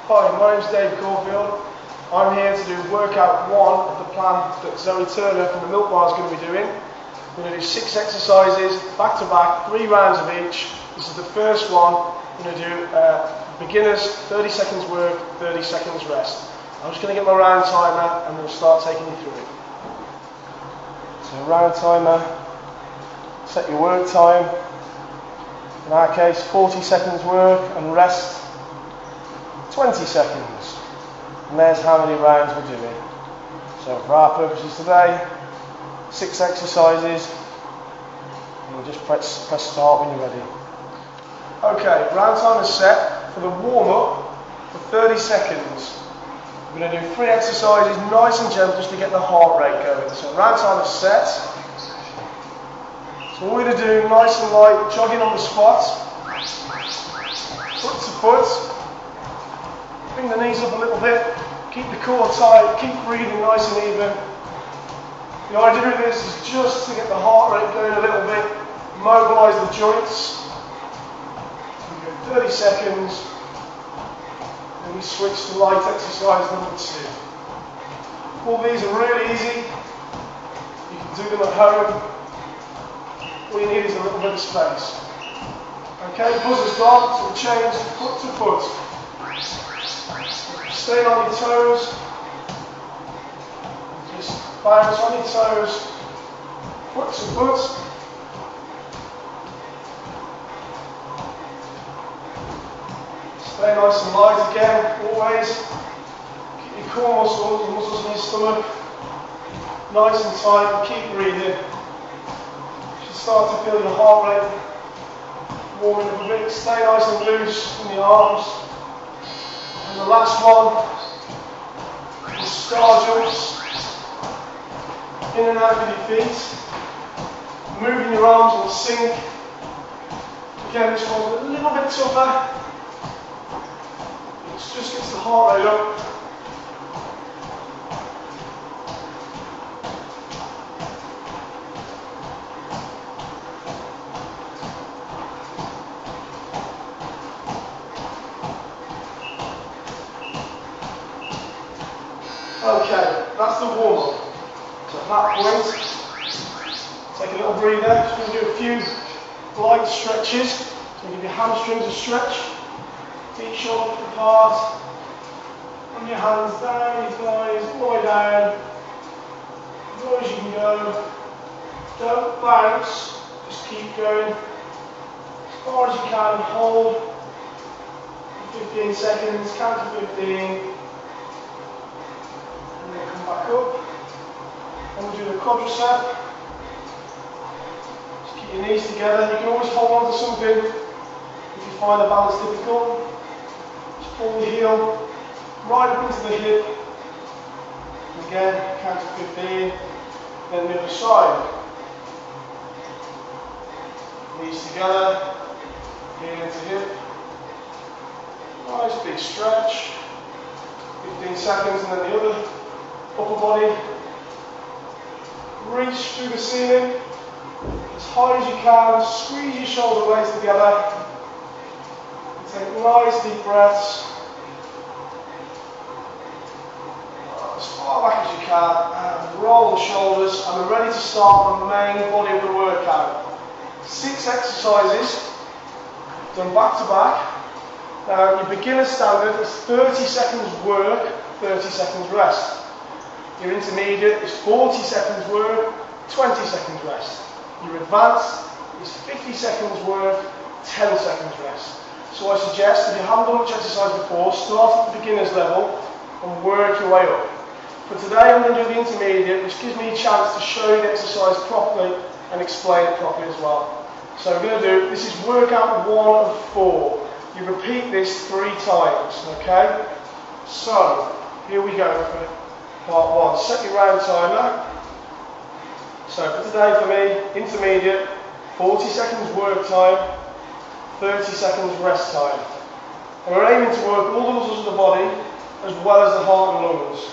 Hi, my name's Dave Caulfield. I'm here to do workout 1 of the plan that Zoe Turner from the Milk Bar is going to be doing. We're going to do 6 exercises, back to back, 3 rounds of each. This is the first one. We're going to do beginners, 30 seconds work, 30 seconds rest. I'm just going to get my round timer and we'll start taking you through it. So round timer, set your work time. In our case, 40 seconds work and rest 20 seconds. And there's how many rounds we're doing. So for our purposes today, 6 exercises. And we'll just press start when you're ready. Okay, round time is set for the warm-up for 30 seconds. We're going to do 3 exercises, nice and gentle, just to get the heart rate going. So round time is set. So what we're going to do, nice and light, jogging on the spot, foot to foot. Bring the knees up a little bit, keep the core tight, keep breathing nice and even. The idea of this is just to get the heart rate going a little bit, mobilise the joints. So we go 30 seconds, and we switch to light exercise number 2. All these are really easy. You can do them at home. All you need is a little bit of space. Okay, buzzer's gone, so we change foot to foot. Stay on your toes. Just bounce on your toes. Foot to foot. Stay nice and light again, always. Keep your core muscles, your muscles in your stomach nice and tight, and keep breathing. You should start to feel your heart rate warming up a bit. Stay nice and loose in the arms. And the last one is star jumps. In and out with your feet. Moving your arms in sync. Again, this one's a little bit tougher. It just gets the heart rate up. Okay, that's the warm-up. So at that point, take a little breather. Just going to do a few light stretches. So give your hamstrings a stretch. Feet shoulder apart. Run your hands down, your thighs, all the way down. As low as you can go. Don't bounce, just keep going. As far as you can, hold. 15 seconds, count to 15. And then come back up. And we'll do the quadricep. Just keep your knees together. You can always hold on to something if you find the balance difficult. Just pull the heel right up into the hip. And again, count to 15. Then the other side. Knees together. Heel into hip. Nice big stretch. 15 seconds, and then the other upper body. Reach through the ceiling as high as you can. Squeeze your shoulder blades together. And take nice deep breaths. As far back as you can. And roll the shoulders. And we're ready to start the main body of the workout. 6 exercises done back to back. Now, your beginner standard is 30 seconds work, 30 seconds rest. Your intermediate is 40 seconds work, 20 seconds rest. Your advanced is 50 seconds work, 10 seconds rest. So I suggest, if you haven't done much exercise before, start at the beginner's level and work your way up. But today I'm going to do the intermediate, which gives me a chance to show you the exercise properly and explain it properly as well. So we're going to do, this is workout 1 of 4. You repeat this 3 times, okay? So, here we go for part 1. Set your round timer. So for today, for me, intermediate, 40 seconds work time, 30 seconds rest time. And we're aiming to work all the muscles of the body, as well as the heart and lungs.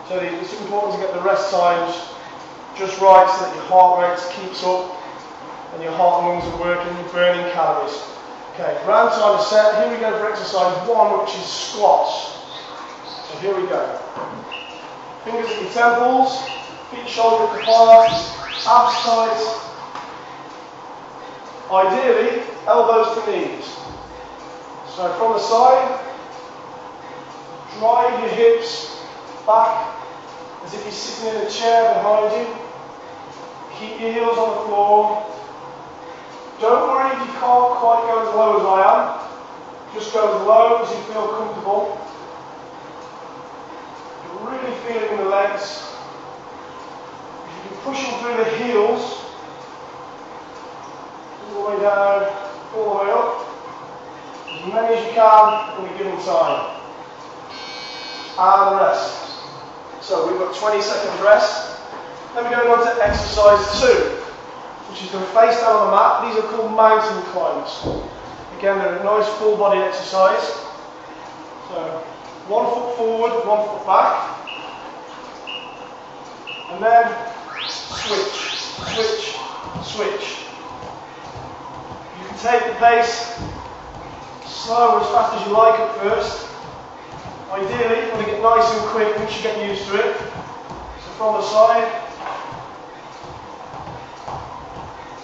So it's important to get the rest times just right so that your heart rate keeps up and your heart and lungs are working, you're burning calories. Okay, round time is set. Here we go for exercise 1, which is squats. So here we go. Fingers at your temples, feet shoulder width apart, abs tight. Ideally, elbows to knees. So from the side, drive your hips back as if you're sitting in a chair behind you. Keep your heels on the floor. Don't worry if you can't quite go as low as I am. Just go as low as you feel comfortable. You're really feeling the legs. If you can push them through the heels, all the way down, all the way up. As many as you can in a given time. And rest. So we've got 20 seconds rest. Then we're going on to exercise 2, which is going to face down on the mat. These are called mountain climbs. Again, they're a nice full body exercise. So 1 foot forward, 1 foot back. And then switch, switch, switch. You can take the pace slow or as fast as you like at first. Ideally, you want to get nice and quick once you get used to it. So from the side,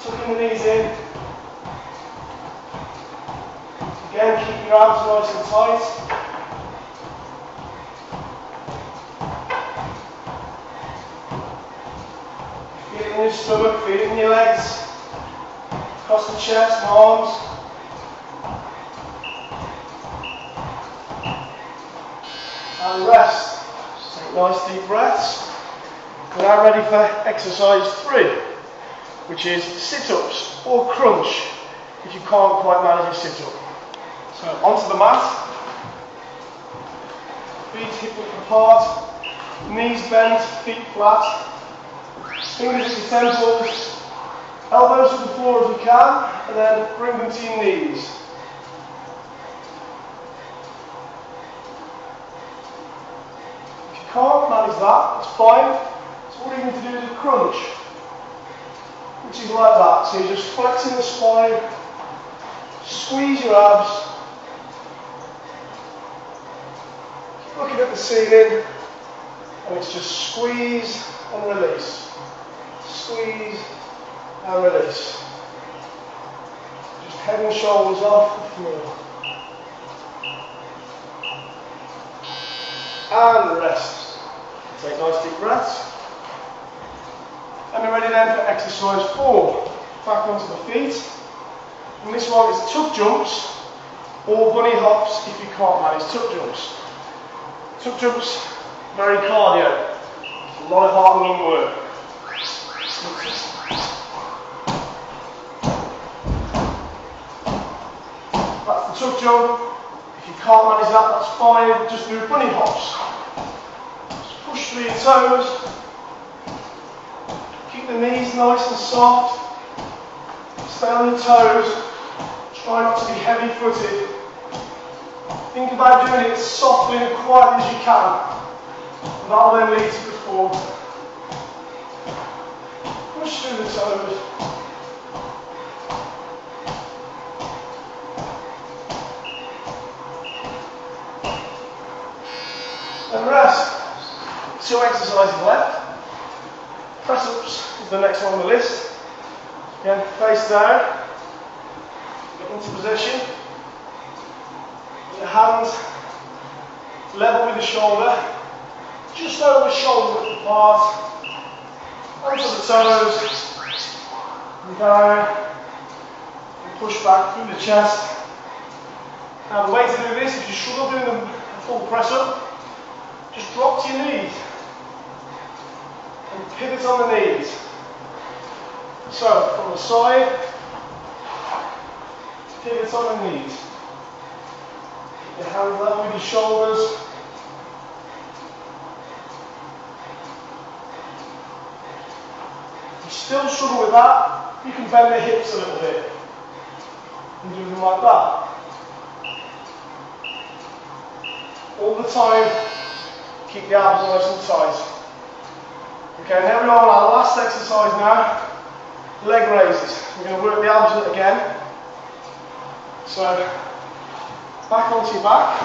tucking the knees in. Again, keep your abs nice and tight. Feel it in your stomach, feel it in your legs, across the chest and arms. And rest. Take nice deep breaths. We're now ready for exercise 3, which is sit-ups or crunch if you can't quite manage a sit-up. So onto the mat, feet hip width apart, knees bent, feet flat, fingers at your temples, elbows to the floor if you can, and then bring them to your knees. If you can't manage that, it's fine. So what you're going to do is a crunch, which is like that. So you're just flexing the spine, squeeze your abs, looking at the ceiling, and it's just squeeze and release. Squeeze and release. Just head and shoulders off the floor. And rest. Take nice deep breaths. And we're ready then for exercise 4. Back onto the feet. And this one is tuck jumps or bunny hops if you can't manage tuck jumps. Tuck jumps, very cardio. A lot of heart and lung work. That's the tuck jump. If you can't manage that, that's fine. Just do bunny hops. Just push through your toes. Keep the knees nice and soft. Stay on your toes. Try not to be heavy footed. Think about doing it softly and quietly as you can. And that will then lead to the floor. Push through the toes. And rest. 2 exercises left. Press ups is the next one on the list. Again, face down. Get into position. Your hands level with the shoulder. Just over shoulder width apart. Onto the toes. And down. And push back through the chest. Now the way to do this, if you struggle doing a full press up, just drop to your knees and pivot on the knees. So from the side, pivot on the knees. Keep your hands level with your shoulders. If you still struggle with that, you can bend the hips a little bit and do them like that. All the time, keep the abs nice and tight. Okay, now we're on our last exercise now, leg raises. We're going to work the abs again. So, back onto your back.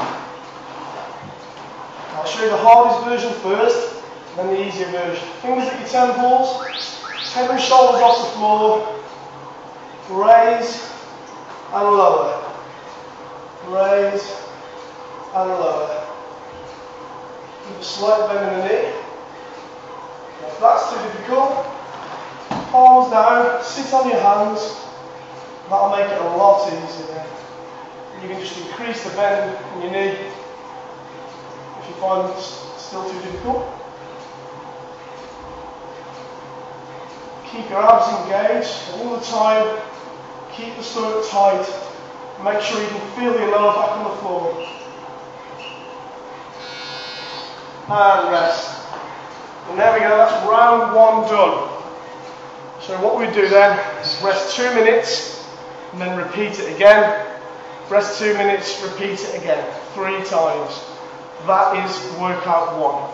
I'll show you the hardest version first, then the easier version. Fingers at your temples, head and shoulders off the floor, raise and lower, raise and lower. Give a slight bend in the knee. If that's too difficult, palms down, sit on your hands. That'll make it a lot easier then. You can just increase the bend in your knee if you find it's still too difficult. Keep your abs engaged all the time. Keep the stomach tight. Make sure you can feel your lower back on the floor. And rest. And there we go, that's round one done. So what we do then is rest 2 minutes and then repeat it again. Rest 2 minutes, repeat it again, 3 times. That is workout 1.